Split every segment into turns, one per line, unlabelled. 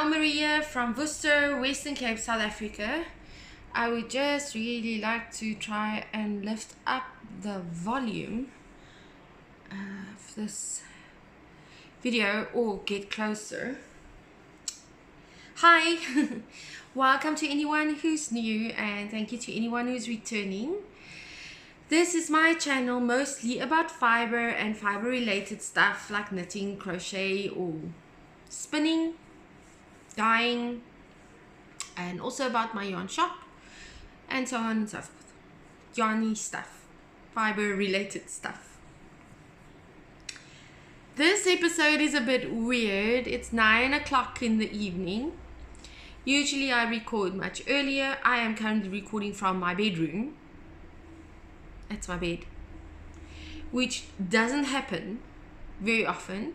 Elmarie from Worcester, Western Cape, South Africa. I would just really like to try and lift up the volume of this video or get closer. Hi, welcome to anyone who's new and thank you to anyone who's returning. This is my channel mostly about fiber and fiber related stuff like knitting, crochet or spinning, dyeing, and also about my yarn shop and so on and so forth. Yarny stuff, fiber related stuff. This episode is a bit weird. It's 9 o'clock in the evening. Usually I record much earlier. I am currently recording from my bedroom. That's my bed, which doesn't happen very often.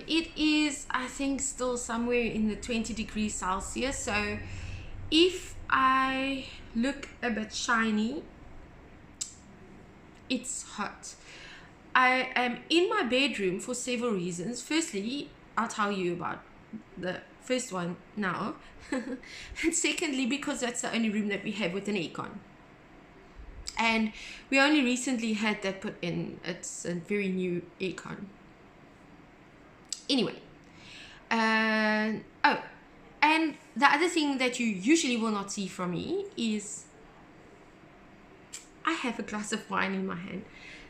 It is, I think, still somewhere in the 20 degrees Celsius, so if I look a bit shiny, it's hot. I am in my bedroom for several reasons. Firstly, I'll tell you about the first one now. And secondly, because that's the only room that we have with an aircon. And we only recently had that put in. It's a very new aircon. Anyway, and the other thing that you usually will not see from me is I have a glass of wine in my hand.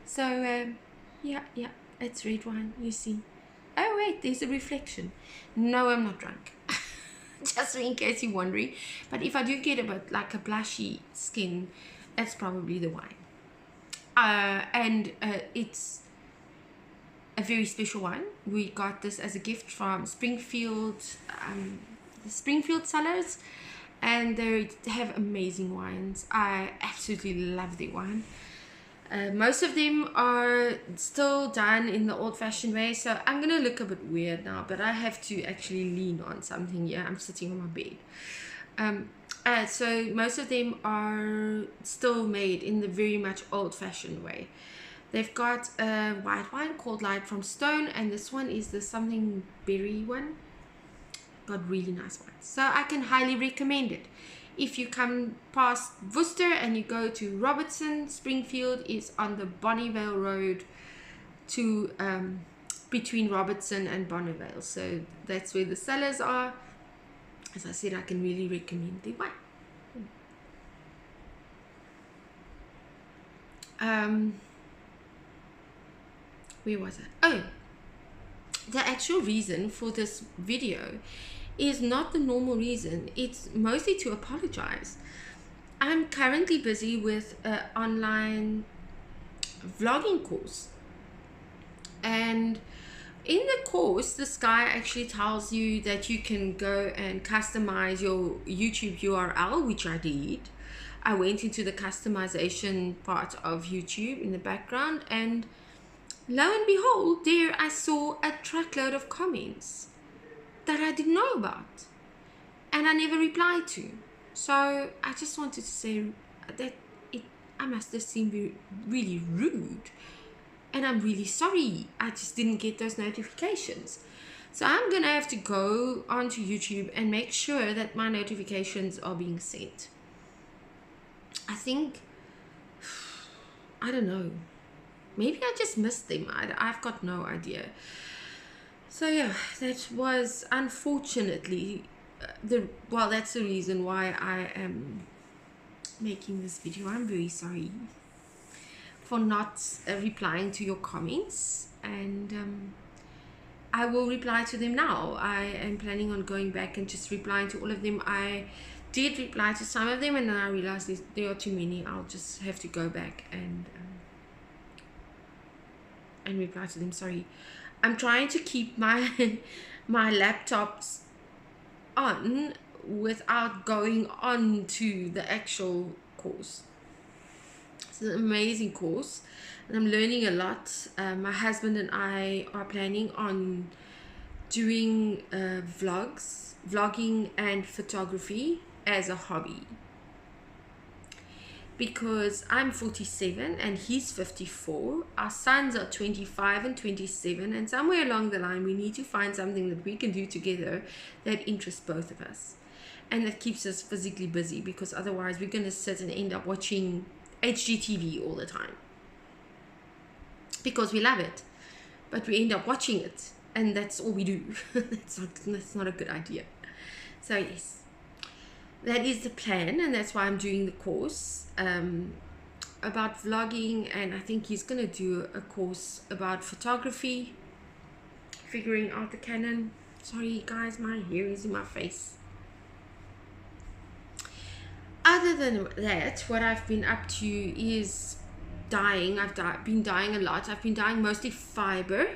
So yeah, it's red wine, you see. Oh wait, there's a reflection. No, I'm not drunk. Just in case you're wondering. But if I do get a bit like a blushy skin, that's probably the wine. And it's a very special one. We got this as a gift from Springfield, the Springfield sellers, and they have amazing wines. I absolutely love their wine. Most of them are still done in the old-fashioned way, so I'm gonna look a bit weird now, but I have to actually lean on something here. I'm sitting on my bed. So most of them are still made in the very much old-fashioned way. They've got a white wine called Light from Stone, and this one is the something berry one. Got really nice wines, so I can highly recommend it. If you come past Worcester and you go to Robertson, Springfield is on the Bonnevale Road to between Robertson and Bonnevale, so that's where the sellers are. As I said, I can really recommend the wine. Where was it? Oh, the actual reason for this video is not the normal reason. It's mostly to apologize. I'm currently busy with an online vlogging course, and in the course this guy actually tells you that you can go and customize your YouTube URL, which I did. I went into the customization part of YouTube in the background, and lo and behold, there I saw a truckload of comments that I didn't know about and I never replied to. So I just wanted to say that I must have seemed really rude, and I'm really sorry. I just didn't get those notifications. So I'm gonna have to go onto YouTube and make sure that my notifications are being sent. I don't know. Maybe I just missed them. I've got no idea. So yeah, that was unfortunately that's the reason why I am making this video. I'm very sorry for not replying to your comments, and I will reply to them now. I am planning on going back and just replying to all of them. I did reply to some of them, and then I realized there are too many. I'll just have to go back and reply to them. Sorry. I'm trying to keep my laptops on without going on to the actual course. It's an amazing course, and I'm learning a lot. My husband and I are planning on doing vlogging and photography as a hobby. because I'm 47 and he's 54. Our sons are 25 and 27, and somewhere along the line we need to find something that we can do together that interests both of us and that keeps us physically busy, because otherwise we're going to sit and end up watching HGTV all the time because we love it, but we end up watching it and that's all we do. That's not a good idea. So yes, that is the plan, and that's why I'm doing the course about vlogging, and I think he's going to do a course about photography, figuring out the Canon. Sorry guys, my hair is in my face. Other than that, what I've been up to is dyeing. I've been dyeing a lot. I've been dyeing mostly fibre.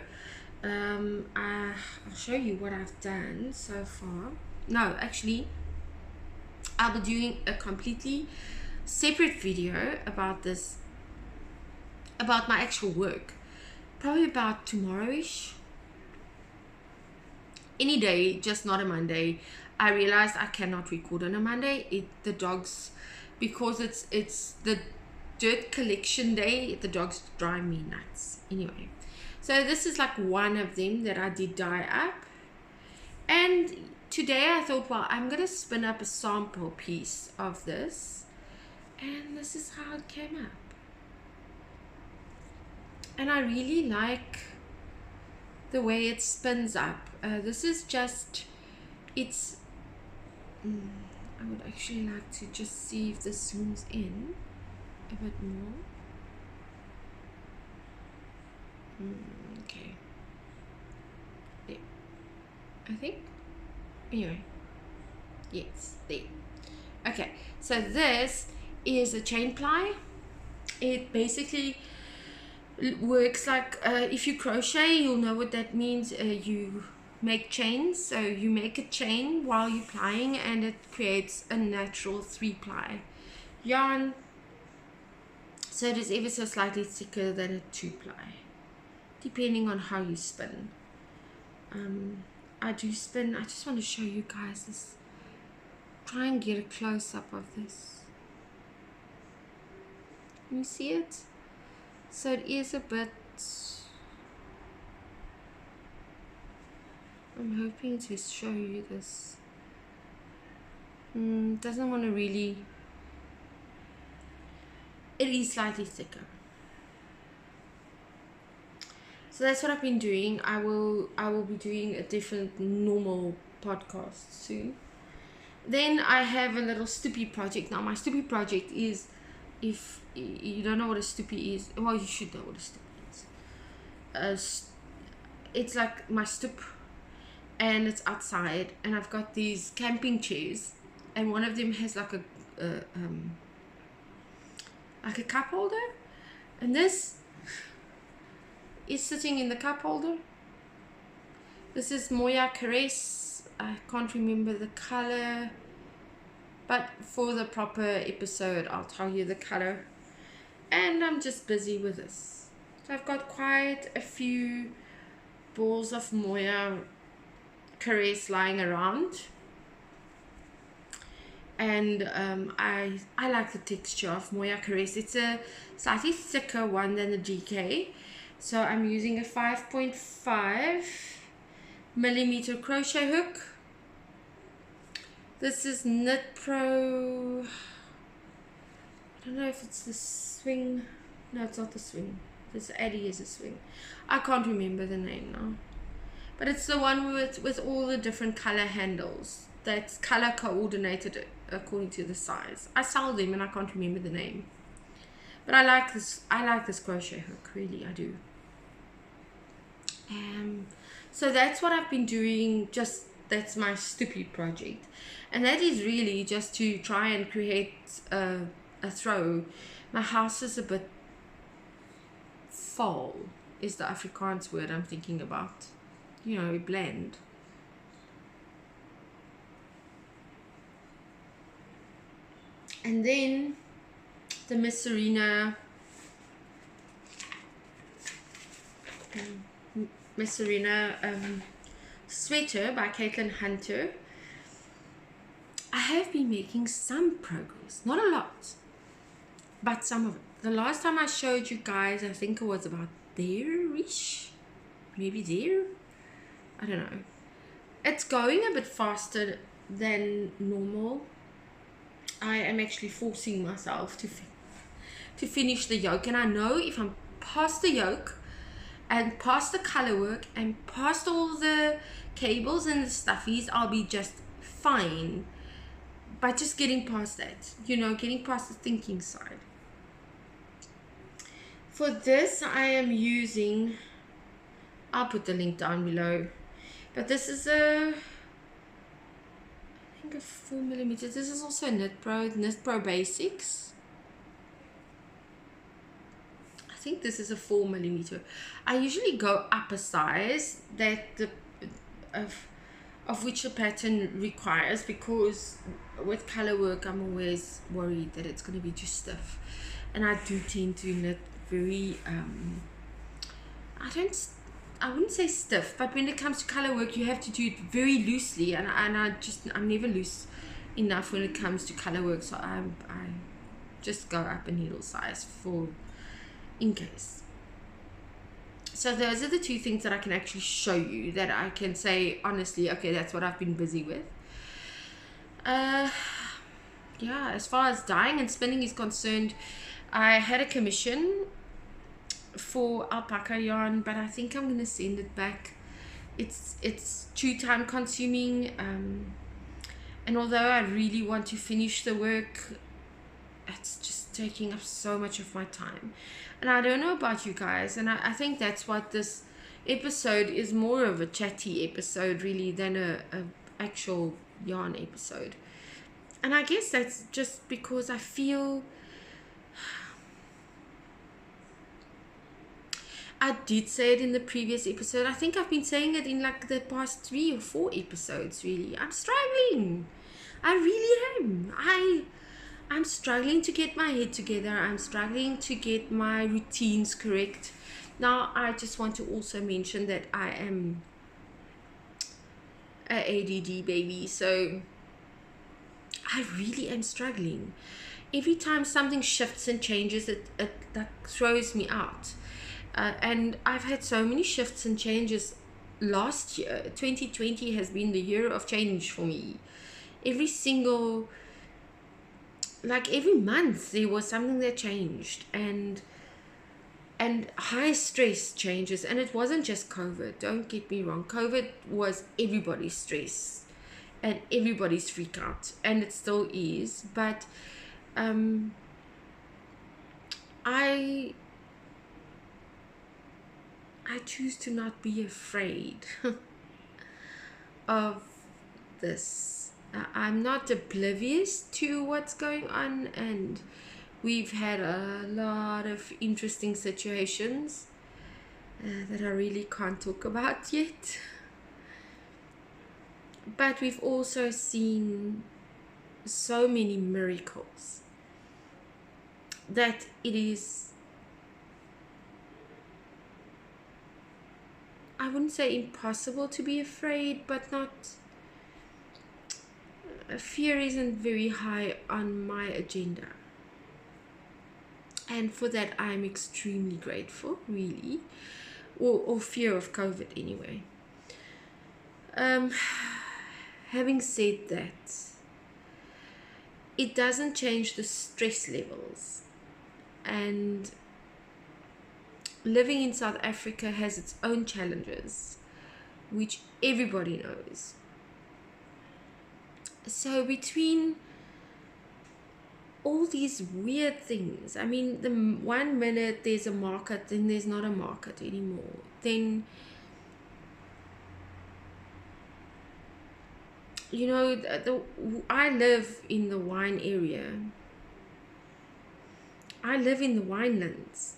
I'll show you what I've done so far. No, actually, I'll be doing a completely separate video about this, about my actual work, probably about tomorrow-ish. Any day, just not a Monday. I realized I cannot record on a Monday. The dogs, because it's the dirt collection day, the dogs drive me nuts. Anyway, so this is like one of them that I did dye up, and today I thought, well, I'm gonna spin up a sample piece of this, and this is how it came up. And I really like the way it spins up. This is just, it's I would actually like to just see if this zooms in a bit more. Okay, there, I think. Anyway, yes, there. Okay, so this is a chain ply. It basically works like, if you crochet, you'll know what that means. You make chains, so you make a chain while you're plying, and it creates a natural 3-ply yarn, so it is ever so slightly thicker than a 2-ply, depending on how you spin. I do spin. I just want to show you guys this, try and get a close-up of this. Can you see it? So it is a bit, I'm hoping to show you this. Doesn't want to really, it is slightly thicker. So that's what I've been doing. I will be doing a different normal podcast soon. Then I have a little stoopy project. Now my stoopy project is, if you don't know what a stoopy is, well, you should know what a stoopy is. It's like my stoop, and it's outside, and I've got these camping chairs, and one of them has like a cup holder, and this is sitting in the cup holder. This is Moya Caress. I can't remember the color, but for the proper episode I'll tell you the color. And I'm just busy with this. So I've got quite a few balls of Moya Caress lying around, and I like the texture of Moya Caress. It's a slightly thicker one than the GK, so I'm using a 5.5 millimeter crochet hook. This is Knit Pro, I don't know if it's the swing, no, it's not the swing, this Addy is a swing, I can't remember the name now, but it's the one with all the different color handles that's color coordinated according to the size. I sell them and I can't remember the name, but I like this crochet hook, really I do. So that's what I've been doing, just that's my stupid project, and that is really just to try and create a throw. My house is a bit fall is the Afrikaans word I'm thinking about, you know, bland. And then the Miss Serena sweater by Caitlin Hunter. I have been making some progress, not a lot, but some of it. The last time I showed you guys, I think it was about there-ish, maybe there, I don't know. It's going a bit faster than normal. I am actually forcing myself to finish the yoke, and I know if I'm past the yoke and past the color work and past all the cables and the stuffies, I'll be just fine. But just getting past that, you know, getting past the thinking side. For this, I am using, I'll put the link down below, but this is I think a 4mm. This is also Knit Pro Basics. I think this is a 4mm. I usually go up a size that of which the pattern requires, because with color work I'm always worried that it's going to be too stiff, and I do tend to knit very I wouldn't say stiff, but when it comes to color work you have to do it very loosely, and I'm never loose enough when it comes to color work, so I just go up a needle size for in case. So those are the two things that I can actually show you, that I can say honestly, okay, that's what I've been busy with. Yeah, as far as dyeing and spinning is concerned, I had a commission for alpaca yarn, but I think I'm gonna send it back. It's too time consuming, and although I really want to finish the work, it's just taking up so much of my time. And I don't know about you guys, and I think that's what this episode is, more of a chatty episode really than a actual yarn episode. And I guess that's just because I feel I did say it in the previous episode. I think I've been saying it in like the past 3 or 4 episodes really. I'm struggling. I really am. I'm struggling to get my head together. I'm struggling to get my routines correct. Now, I just want to also mention that I am a ADD baby, so I really am struggling. Every time something shifts and changes, it that throws me out. And I've had so many shifts and changes last year. 2020 has been the year of change for me. Every month there was something that changed, and high stress changes. And it wasn't just COVID, don't get me wrong. COVID was everybody's stress and everybody's freak out, and it still is. But I choose to not be afraid of this. I'm not oblivious to what's going on, and we've had a lot of interesting situations that I really can't talk about yet. But we've also seen so many miracles that it is, I wouldn't say impossible to be afraid, but not, fear isn't very high on my agenda. And for that, I'm extremely grateful, really. Or fear of COVID, anyway. Having said that, it doesn't change the stress levels. And living in South Africa has its own challenges, which everybody knows. So between all these weird things, I mean, the 1 minute there's a market, then there's not a market anymore. Then, you know, I live in the wine area. I live in the winelands.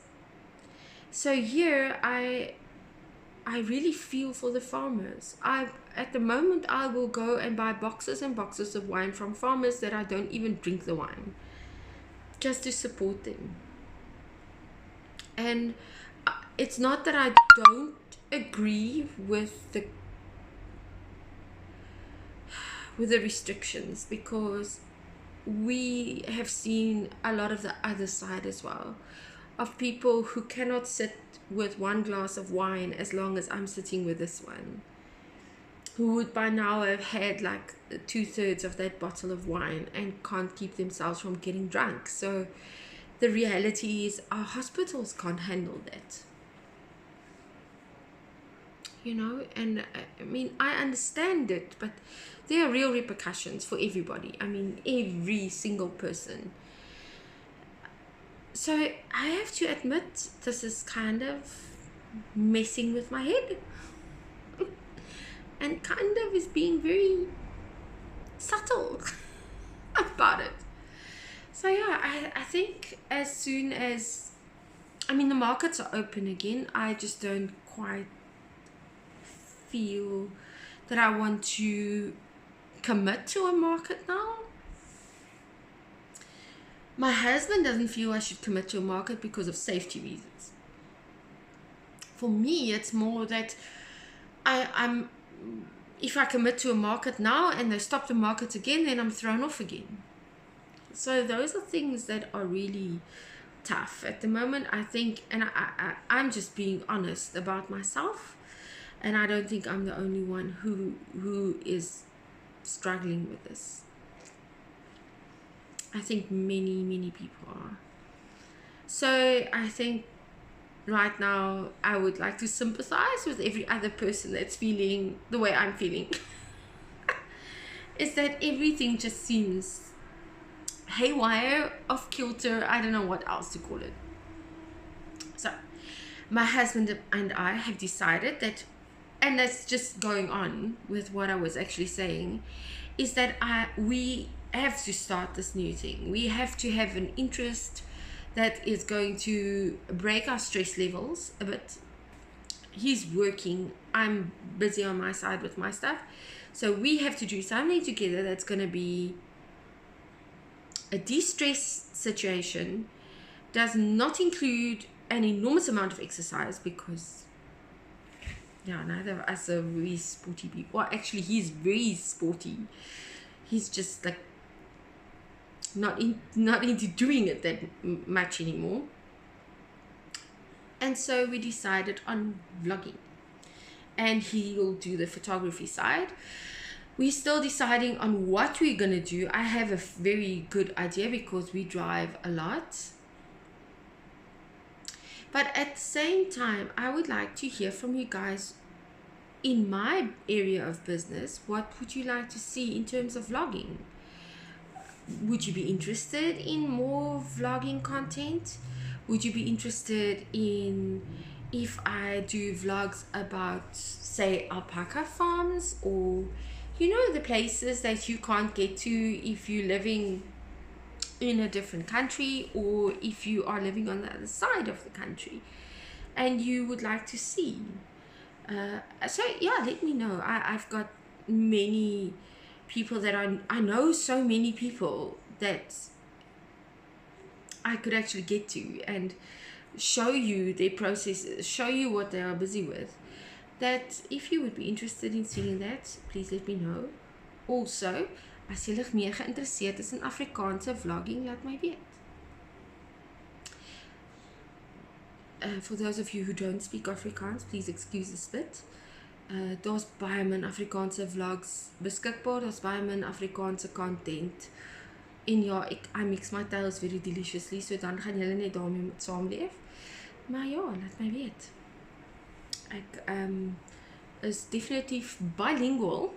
So here I really feel for the farmers. At the moment I will go and buy boxes and boxes of wine from farmers that I don't even drink the wine, just to support them. And it's not that I don't agree with the restrictions, because we have seen a lot of the other side as well, of people who cannot sit with one glass of wine as long as I'm sitting with this one, who would by now have had like 2/3 of that bottle of wine and can't keep themselves from getting drunk. So the reality is our hospitals can't handle that, you know. And I mean, I understand it, but there are real repercussions for everybody. I mean, every single person. So I have to admit, this is kind of messing with my head and kind of is being very subtle about it. So yeah, I think as soon as, I mean, the markets are open again, I just don't quite feel that I want to commit to a market now. My husband doesn't feel I should commit to a market because of safety reasons. For me, it's more that I'm if I commit to a market now and they stop the market again, then I'm thrown off again. So those are things that are really tough at the moment, I think. And I'm just being honest about myself, and I don't think I'm the only one who is struggling with this. I think many people are. So I think right now I would like to sympathize with every other person that's feeling the way I'm feeling. Is that everything just seems haywire, off kilter, I don't know what else to call it. So my husband and I have decided that, and that's just going on with what I was actually saying, is that we have to start this new thing. We have to have an interest that is going to break our stress levels a bit. He's working, I'm busy on my side with my stuff, so we have to do something together that's going to be a de-stress situation. Does not include an enormous amount of exercise, because yeah, neither of us are really sporty people. Well, actually, he's very sporty. He's just like not into doing it that much anymore. And so we decided on vlogging, and he'll do the photography side. We're still deciding on what we're gonna do. I have a very good idea because we drive a lot, but at the same time I would like to hear from you guys in my area of business. What would you like to see in terms of vlogging? Would you be interested in more vlogging content? Would you be interested in if I do vlogs about, say, alpaca farms, or you know, the places that you can't get to if you're living in a different country, or if you are living on the other side of the country and you would like to see? So yeah, let me know. I've got many people that I know so many people that I could actually get to and show you their processes, show you what they are busy with. That if you would be interested in seeing that, please let me know. Also, as jy meer geïnteresseerd is in Afrikaanse vlogging, laat my weet. For those of you who don't speak Afrikaans, please excuse the spit. Daar's baie min Afrikaanse vlogs beskikbaar, daar's baie min Afrikaanse content. En ja, I mix my tails very deliciously, so dan gaan julle net daarmee met saamleef. Maar ja, laat my weet. Ek is definitief bilingual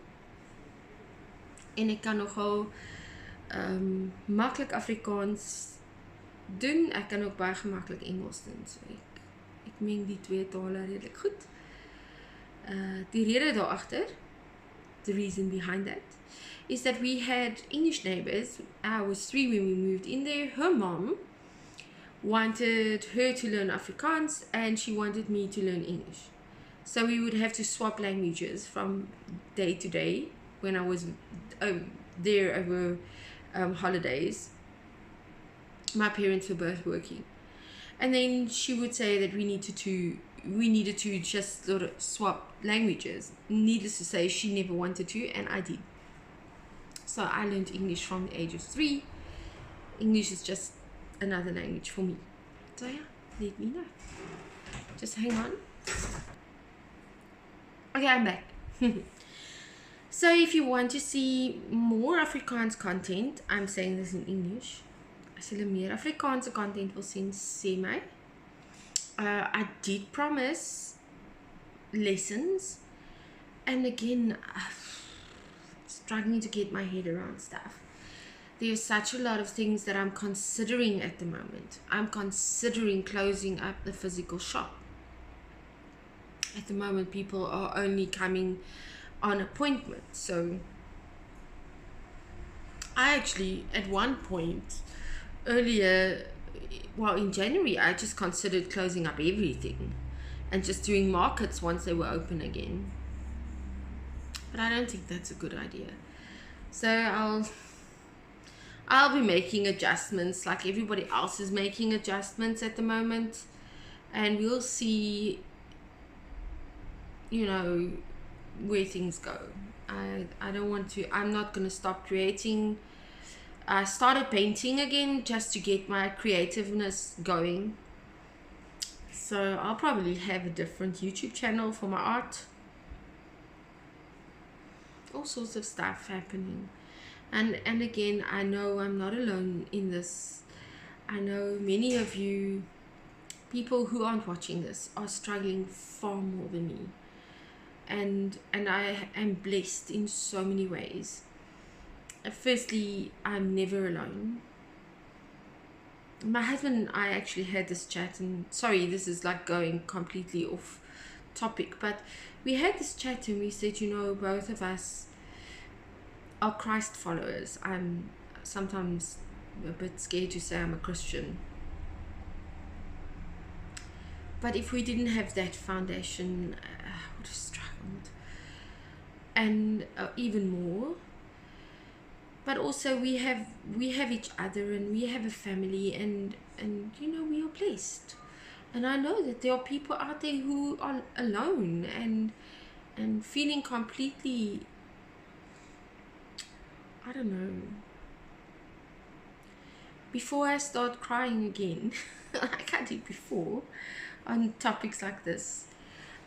en ek kan nogal maklik Afrikaans doen. Ek kan ook baie gemaklik Engels doen, so ek meng die twee tale redelik goed. Die rede daarachter, the reason behind that, is that we had English neighbors. I was 3 when we moved in there. Her mom wanted her to learn Afrikaans and she wanted me to learn English. So we would have to swap languages from day to day when I was there over holidays. My parents were both working. And then she would say that we needed to just sort of swap languages. Needless to say, she never wanted to, and I did. So I learned English from the age of 3, English is just another language for me. So yeah, let me know. Just hang on. Okay, I'm back. So if you want to see more Afrikaans content, I'm saying this in English. As jy meer Afrikaanse content wil sien, sê my. I did promise lessons, and again, struggling to get my head around stuff. There's such a lot of things that I'm considering at the moment. I'm considering closing up the physical shop. At the moment, people are only coming on appointment. So I actually, at one point earlier, well, in January, I just considered closing up everything and just doing markets once they were open again. But I don't think that's a good idea. So I'll be making adjustments like everybody else is making adjustments at the moment, and we'll see, you know, where things go. I don't want to, I'm not going to stop creating. I started painting again just to get my creativeness going. So I'll probably have a different YouTube channel for my art. All sorts of stuff happening. And again, I know I'm not alone in this. I know many of you, people who aren't watching this, are struggling far more than me. And I am blessed in so many ways. Firstly, I'm never alone. My husband and I actually had this chat, and sorry, this is like going completely off topic, but we had this chat and we said, you know, both of us are Christ followers. I'm sometimes a bit scared to say I'm a Christian. But if we didn't have that foundation, I would have struggled. And even more. But also we have each other, and we have a family, and you know, we are blessed. And I know that there are people out there who are alone and feeling completely, I don't know. Before I start crying again, like I did before, on topics like this,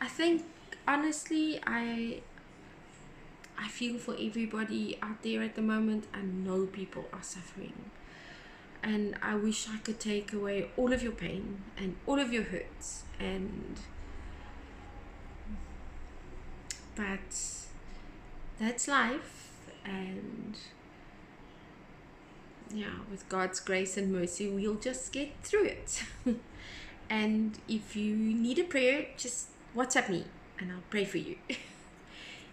I think honestly I feel for everybody out there at the moment. I know people are suffering, and I wish I could take away all of your pain and all of your hurts, but that's life. And yeah, with God's grace and mercy, we'll just get through it. And if you need a prayer, just WhatsApp me and I'll pray for you.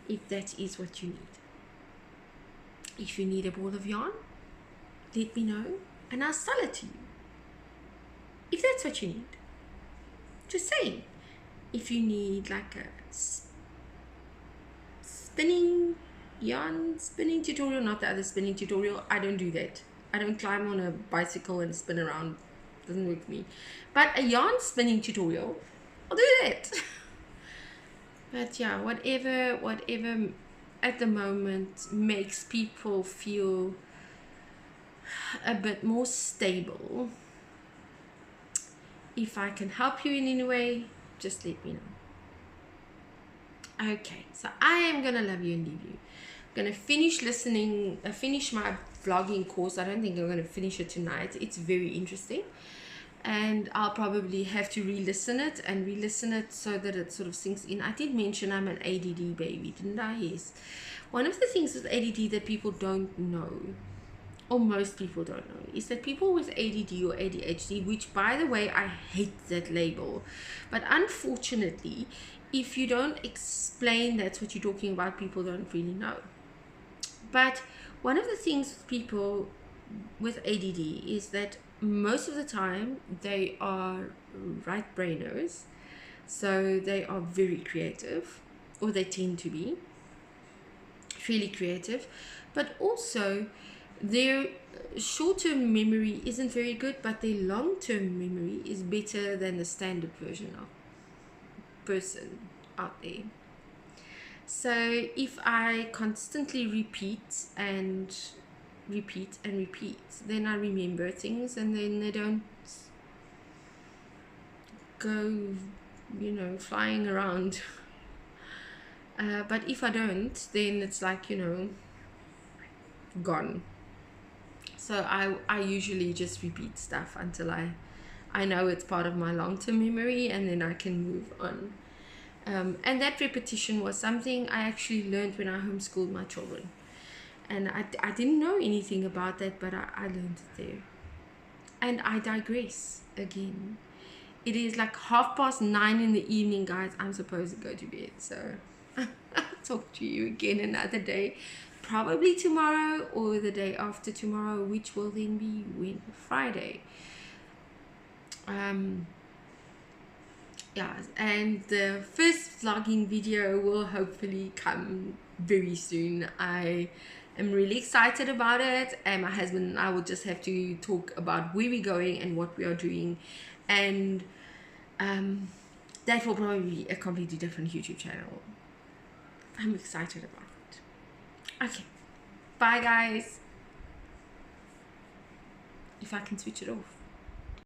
If that is what you need. If you need a ball of yarn, let me know and I'll sell it to you. If that's what you need. Just saying. If you need like a yarn spinning tutorial, not the other spinning tutorial, I don't do that. I don't climb on a bicycle and spin around. Doesn't work for me. But a yarn spinning tutorial, I'll do that. But yeah, whatever at the moment makes people feel a bit more stable. If I can help you in any way, just let me know. Okay, so I am gonna love you and leave you. I'm gonna finish my vlogging course. I don't think I'm gonna finish it tonight. It's very interesting, and I'll probably have to re-listen it so that it sort of sinks in. I did mention I'm an ADD baby, didn't I? Yes. One of the things with ADD that people don't know, or most people don't know, is that people with ADD or ADHD, which by the way, I hate that label, but unfortunately, if you don't explain that's what you're talking about, people don't really know. But one of the things with people with ADD is that most of the time they are right brainers, so they are very creative, or they tend to be really creative, but also their short-term memory isn't very good, but their long-term memory is better than the standard version of person out there. So if I constantly repeat and repeat and repeat, then I remember things, and then they don't go, you know, flying around. But if I don't, then it's like, you know, gone. So I usually just repeat stuff until I know it's part of my long-term memory, and then I can move on. And that repetition was something I actually learned when I homeschooled my children. And I didn't know anything about that, but I learned it there. And I digress again. It is like 9:30 in the evening, guys. I'm supposed to go to bed. So I'll talk to you again another day. Probably tomorrow or the day after tomorrow, which will then be Friday. Yeah, and the first vlogging video will hopefully come very soon. I am really excited about it, and my husband and I will just have to talk about where we're going and what we are doing, and that will probably be a completely different YouTube channel. I'm excited about it. Okay, bye guys. If I can switch it off.